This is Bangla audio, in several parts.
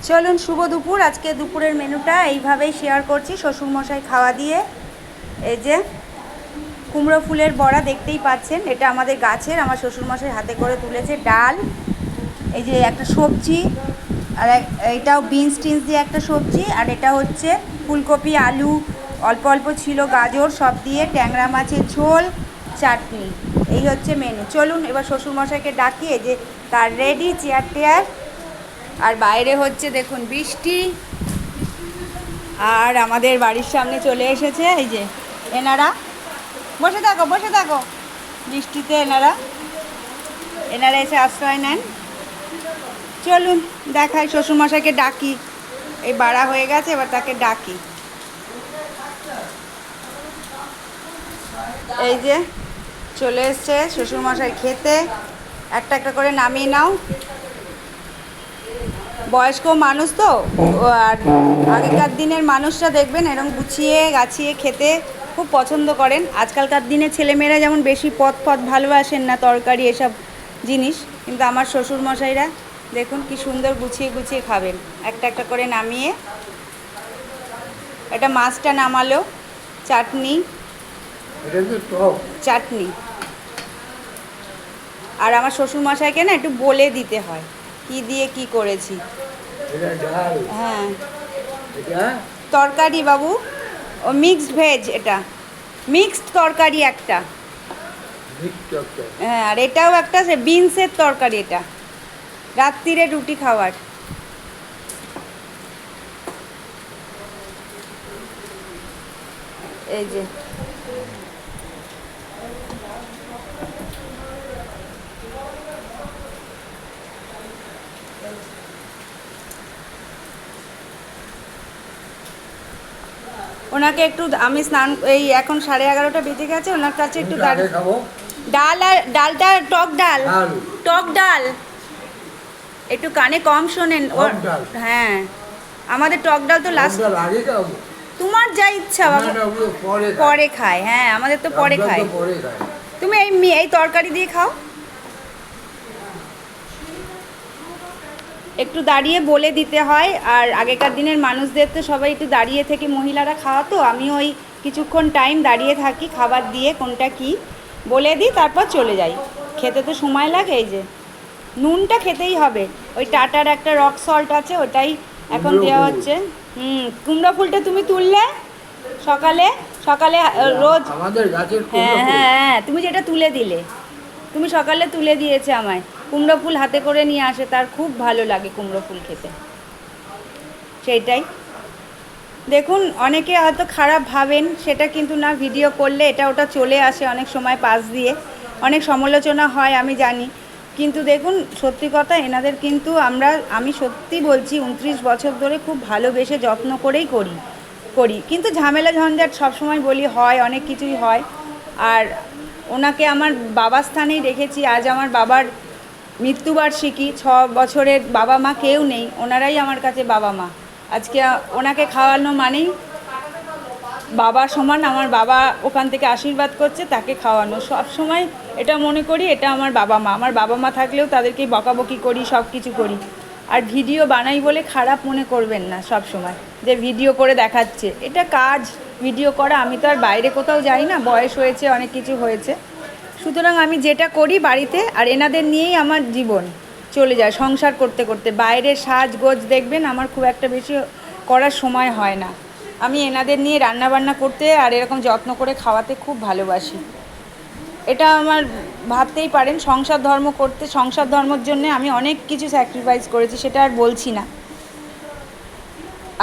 চলুন শুভ দুপুর। আজকে দুপুরের মেনুটা এইভাবেই শেয়ার করছি শ্বশুরমশাই খাওয়া দিয়ে। এই যে কুমড়ো ফুলের বড়া দেখতেই পাচ্ছেন, এটা আমাদের গাছের, আমার শ্বশুরমশাই হাতে করে তুলেছে। ডাল, এই যে একটা সবজি, আর এইটাও বিনস টিনস দিয়ে একটা সবজি, আর এটা হচ্ছে ফুলকপি আলু অল্প অল্প ছিল, গাজর সব দিয়ে, ট্যাংরা মাছের ঝোল, চাটনি। এই হচ্ছে মেনু। চলুন এবার শ্বশুরমশাইকে ডাকিয়ে যে তার রেডি চেয়ার টেয়ার। আর বাইরে হচ্ছে দেখুন বৃষ্টি, আর আমাদের বাড়ির সামনে চলে এসেছে এই যে এনারা। বসে থাকো বসে থাকো, বৃষ্টিতে এনারা এসে আশ্রয় নেন। চলুন দেখাই, শ্বশুরমশাইকে ডাকি। এই বাড়া হয়ে গেছে, এবার তাকে ডাকি। এই যে চলে এসছে শ্বশুরমশাই খেতে। একটা একটা করে নামিয়ে নাও। বয়স্ক মানুষ তো, আর আগেকার দিনের মানুষরা দেখবেন এরকম গুছিয়ে গাছিয়ে খেতে খুব পছন্দ করেন। আজকালকার দিনে ছেলেমেয়েরা যেমন বেশি পদ ভালোবাসেন না, তরকারি এসব জিনিস, কিন্তু আমার শ্বশুরমশাইরা দেখুন কি সুন্দর গুছিয়ে গুছিয়ে খাবেন। একটা একটা করে নামিয়ে, এটা মাছটা নামালো, চাটনি, চাটনি। আর আমার শ্বশুরমশাইকে না একটু বলে দিতে হয় কি দিয়ে কি করেছি। হ্যাঁ, তরকারি বাবু, ও মিক্সড ভেজ, এটা মিক্সড তরকারি একটা। হ্যাঁ, আর এটাও একটা বিনসের তরকারি, এটা রাত্রিরে রুটি খাওয়ার। এই যে ওনাকে একটু, আমি স্নান, এই এখন 11:30 বেজে গেছে, ওনার কাছে একটু ডাল, আর ডালটা টক ডাল, টক ডাল একটু কানে কম শোনেন ওর। হ্যাঁ, আমাদের টক ডাল তো লাস্ট, তোমার যা ইচ্ছা বাবু, পরে খায়। হ্যাঁ, আমাদের তো পরে খায়। তুমি এই তরকারি দিয়ে খাও। একটু দাঁড়িয়ে বলে দিতে হয়, আর আগেকার দিনের মানুষদের তো সবাই একটু দাঁড়িয়ে থেকে মহিলারা খাওয়াতো। আমি ওই কিছুক্ষণ টাইম দাঁড়িয়ে থাকি, খাবার দিয়ে কোনটা কি বলে দিই, তারপর চলে যাই। খেতে তো সময় লাগে। এই যে নুনটা খেতেই হবে, ওই টাটার একটা রক সল্ট আছে, ওটাই এখন দেওয়া হচ্ছে। কুমড়ো ফুলটা তুমি তুললে সকালে সকালে রোজ? হ্যাঁ হ্যাঁ হ্যাঁ, তুমি যেটা তুলে দিলে, তুমি সকালে তুলে দিয়েছে আমায়। কুমড়ো ফুল হাতে করে নিয়ে আসে, তার খুব ভালো লাগে কুমড়ো ফুল খেতে, সেইটাই। দেখুন অনেকে হয়তো খারাপ ভাবেন, সেটা কিন্তু না। ভিডিও করলে এটা ওটা চলে আসে অনেক সময় পাশ দিয়ে, অনেক সমালোচনা হয় আমি জানি, কিন্তু দেখুন সত্যি কথা, এনাদের কিন্তু আমি সত্যি বলছি 29 বছর ধরে খুব ভালোবেসে যত্ন করেই করি কিন্তু ঝামেলা ঝঞ্ঝাট সবসময় বলি হয়, অনেক কিছুই হয়। আর ওনাকে আমার বাবার স্থানেই রেখেছি। আজ আমার বাবার মৃত্যুবার্ষিকী, 6 বছরের বাবা মা কেউ নেই, ওনারাই আমার কাছে বাবা মা। আজকে ওনাকে খাওয়ানো মানেই বাবা সমান, আমার বাবা ওখান থেকে আশীর্বাদ করছে, তাকে খাওয়ানো। সব সময় এটা মনে করি এটা আমার বাবা মা। আমার বাবা মা থাকলেও তাদেরকে বকাবকি করি, সব কিছু করি। আর ভিডিও বানাই বলে খারাপ মনে করবেন না সব সময়, যে ভিডিও করে দেখাচ্ছে, এটা কাজ ভিডিও করা। আমি তো আর বাইরে কোথাও যাই না, বয়স হয়েছে, অনেক কিছু হয়েছে, সুতরাং আমি যেটা করি বাড়িতে, আর এনাদের নিয়েই আমার জীবন চলে যায় সংসার করতে করতে। বাইরের সাজগোজ দেখবেন আমার খুব একটা বেশি করার সময় হয় না। আমি এনাদের নিয়ে রান্নাবান্না করতে আর এরকম যত্ন করে খাওয়াতে খুব ভালোবাসি। এটা আমার ভাবতেই পারেন, সংসার ধর্ম করতে, সংসার ধর্মের জন্য আমি অনেক কিছু স্যাক্রিফাইস করেছি, সেটা আর বলছি না।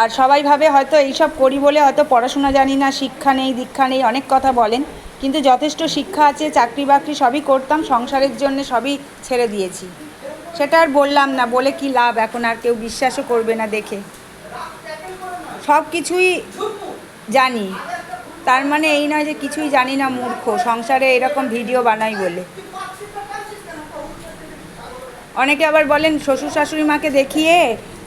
আর সবাই ভাবে হয়তো এইসব করি বলে হয়তো পড়াশোনা জানি না, শিক্ষা নেই, দীক্ষা নেই, অনেক কথা বলেন, কিন্তু যথেষ্ট শিক্ষা আছে, চাকরি বাকরি সবই করতাম, সংসারের জন্য সবই ছেড়ে দিয়েছি। সেটা আর বললাম না, বলে কি লাভ, এখন আর কেউ বিশ্বাসও করবে না দেখে। সব কিছুই জানি, তার মানে এই নয় যে কিছুই জানি না, মূর্খ, সংসারে এরকম ভিডিও বানাই বলে। অনেকে আবার বলেন শ্বশুর শাশুড়ি মাকে দেখিয়ে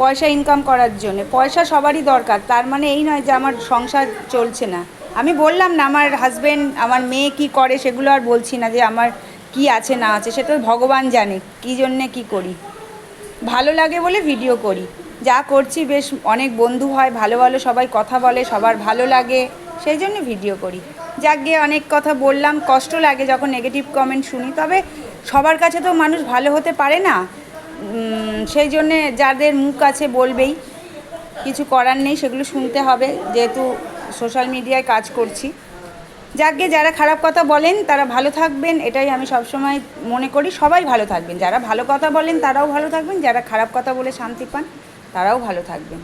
পয়সা ইনকাম করার জন্য। পয়সা সবারই দরকার, তার মানে এই নয় যে আমার সংসার চলছে না। আমি বললাম না আমার হাজব্যান্ড, আমার মেয়ে কি করে সেগুলো আর বলছি না, যে আমার কি আছে না আছে সেটা ভগবান জানে কী জন্যে কী করি। ভালো লাগে বলে ভিডিও করি। যা করছি বেশ অনেক বন্ধু হয়, ভালো ভালো সবাই কথা বলে, সবার ভালো লাগে, সেই জন্য ভিডিও করি। যাক গিয়ে অনেক কথা বললাম, কষ্ট লাগে যখন নেগেটিভ কমেন্ট শুনি, তবে সবার কাছে তো মানুষ ভালো হতে পারে না, সেই জন্যে যাদের মুখ আছে বলবেই, কিছু করার নেই, সেগুলো শুনতে হবে, যেহেতু সোশ্যাল মিডিয়ায় কাজ করছি। যাকে যারা খারাপ কথা বলেন তারা ভালো থাকবেন, এটাই আমি সবসময় মনে করি। সবাই ভালো থাকবেন, যারা ভালো কথা বলেন তারাও ভালো থাকবেন, যারা খারাপ কথা বলে শান্তি পান তারাও ভালো থাকবেন।